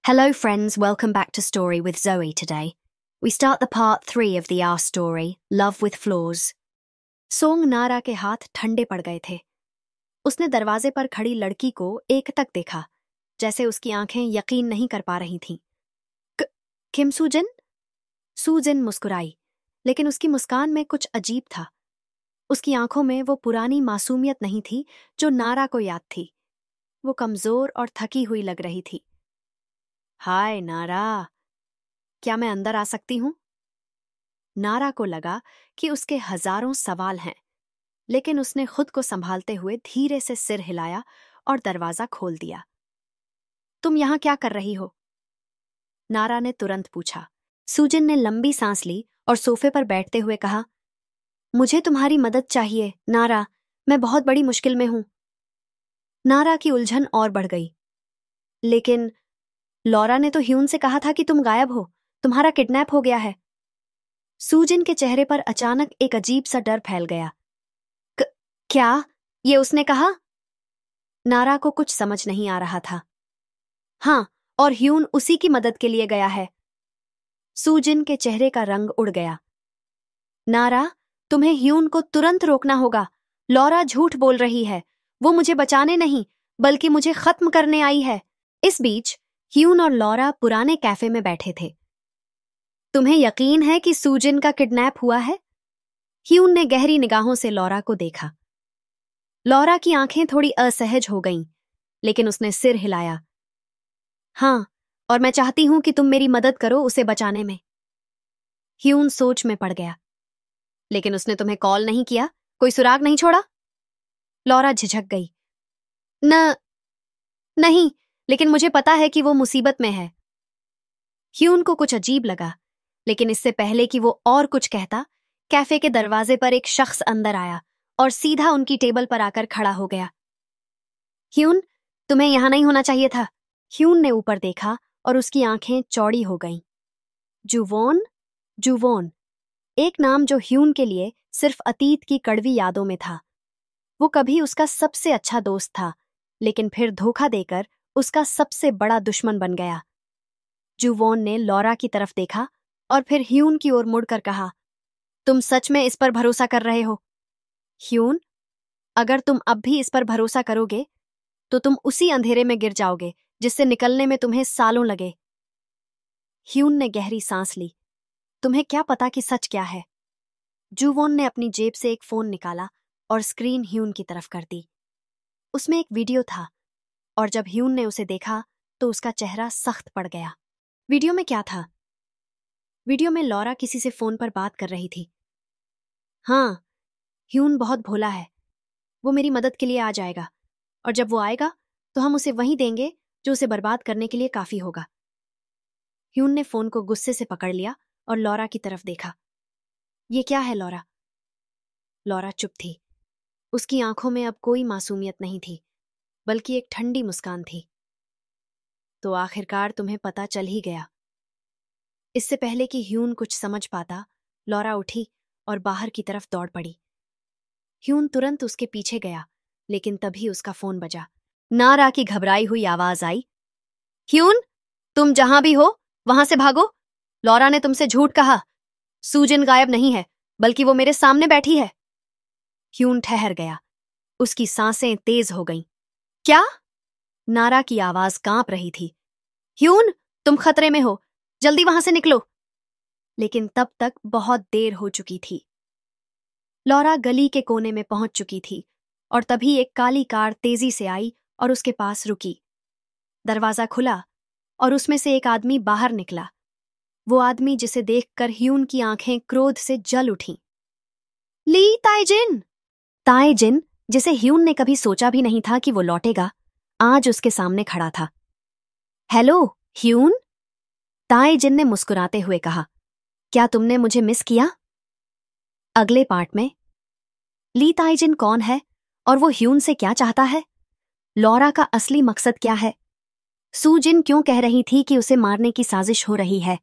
Hello friends, welcome back to Story with Zoe today. We start the part 3 of the Our story, Love with Flaws. Song नारा के हाथ ठंडे पड़ गए थे। उसने दरवाजे पर खड़ी लड़की को एकटक देखा, जैसे उसकी आंखें यकीन नहीं कर पा रही थीं। किम सूजिन? सूजिन मुस्कुराई, लेकिन उसकी मुस्कान में कुछ अजीब था। उसकी आंखों में वो पुरानी मासूमियत नहीं थी जो नारा को याद थी। वो कमजोर और थकी हुई लग रही थी। हाय नारा, क्या मैं अंदर आ सकती हूं? नारा को लगा कि उसके हजारों सवाल हैं, लेकिन उसने खुद को संभालते हुए धीरे से सिर हिलाया और दरवाजा खोल दिया। तुम यहां क्या कर रही हो? नारा ने तुरंत पूछा। सूजिन ने लंबी सांस ली और सोफे पर बैठते हुए कहा, मुझे तुम्हारी मदद चाहिए नारा, मैं बहुत बड़ी मुश्किल में हूं। नारा की उलझन और बढ़ गई। लेकिन लॉरा ने तो ह्यून से कहा था कि तुम गायब हो, तुम्हारा किडनैप हो गया है। सूजिन के चेहरे पर अचानक एक अजीब सा डर फैल गया। क्या? ये उसने कहा? नारा को कुछ समझ नहीं आ रहा था। हाँ, और ह्यून उसी की मदद के लिए गया है। सूजिन के चेहरे का रंग उड़ गया। नारा, तुम्हें ह्यून को तुरंत रोकना होगा। लॉरा झूठ बोल रही है। वो मुझे बचाने नहीं, बल्कि मुझे खत्म करने आई है। इस बीच ह्यून और लॉरा पुराने कैफे में बैठे थे। तुम्हें यकीन है कि सूजिन का किडनैप हुआ है? ह्यून ने गहरी निगाहों से लॉरा को देखा। लॉरा की आंखें थोड़ी असहज हो गईं, लेकिन उसने सिर हिलाया। हाँ, और मैं चाहती हूं कि तुम मेरी मदद करो उसे बचाने में। ह्यून सोच में पड़ गया। लेकिन उसने तुम्हें कॉल नहीं किया, कोई सुराग नहीं छोड़ा? लॉरा झिझक गई। नहीं, लेकिन मुझे पता है कि वो मुसीबत में है। ह्यून को कुछ अजीब लगा, लेकिन इससे पहले कि वो और कुछ कहता, कैफे के दरवाजे पर एक शख्स अंदर आया और सीधा उनकी टेबल पर आकर खड़ा हो गया। ह्यून, तुम्हें यहां नहीं होना चाहिए था। ह्यून ने ऊपर देखा और उसकी आंखें चौड़ी हो गईं। जुवोन, एक नाम जो ह्यून के लिए सिर्फ अतीत की कड़वी यादों में था। वो कभी उसका सबसे अच्छा दोस्त था, लेकिन फिर धोखा देकर उसका सबसे बड़ा दुश्मन बन गया। जुवोन ने लॉरा की तरफ देखा और फिर ह्यून की ओर मुड़कर कहा, तुम सच में इस पर भरोसा कर रहे हो? ह्यून, अगर तुम अब भी इस पर भरोसा करोगे तो तुम उसी अंधेरे में गिर जाओगे जिससे निकलने में तुम्हें सालों लगे। ह्यून ने गहरी सांस ली। तुम्हें क्या पता कि सच क्या है? जुवोन ने अपनी जेब से एक फोन निकाला और स्क्रीन ह्यून की तरफ कर दी। उसमें एक वीडियो था, और जब ह्यून ने उसे देखा तो उसका चेहरा सख्त पड़ गया। वीडियो में क्या था? वीडियो में लॉरा किसी से फोन पर बात कर रही थी। हाँ, ह्यून बहुत भोला है। वो मेरी मदद के लिए आ जाएगा, और जब वो आएगा तो हम उसे वही देंगे जो उसे बर्बाद करने के लिए काफी होगा। ह्यून ने फोन को गुस्से से पकड़ लिया और लॉरा की तरफ देखा। ये क्या है लॉरा? लॉरा चुप थी। उसकी आंखों में अब कोई मासूमियत नहीं थी, बल्कि एक ठंडी मुस्कान थी। तो आखिरकार तुम्हें पता चल ही गया। इससे पहले कि ह्यून कुछ समझ पाता, लॉरा उठी और बाहर की तरफ दौड़ पड़ी। ह्यून तुरंत उसके पीछे गया, लेकिन तभी उसका फोन बजा। नारा की घबराई हुई आवाज आई, ह्यून, तुम जहां भी हो वहां से भागो। लॉरा ने तुमसे झूठ कहा। सूजिन गायब नहीं है, बल्कि वो मेरे सामने बैठी है। ह्यून ठहर गया। उसकी सांसें तेज हो गईं। क्या? नारा की आवाज कांप रही थी। ह्यून, तुम खतरे में हो, जल्दी वहां से निकलो। लेकिन तब तक बहुत देर हो चुकी थी। लॉरा गली के कोने में पहुंच चुकी थी, और तभी एक काली कार तेजी से आई और उसके पास रुकी। दरवाजा खुला और उसमें से एक आदमी बाहर निकला। वो आदमी जिसे देखकर ह्यून की आंखें क्रोध से जल उठीं। ली ताइजिन! ताइजिन, जिसे ह्यून ने कभी सोचा भी नहीं था कि वो लौटेगा, आज उसके सामने खड़ा था। हेलो ह्यून, ताइजिन ने मुस्कुराते हुए कहा। क्या तुमने मुझे मिस किया? अगले पार्ट में ली ताइजिन कौन है और वो ह्यून से क्या चाहता है? लॉरा का असली मकसद क्या है? सूजिन क्यों कह रही थी कि उसे मारने की साजिश हो रही है?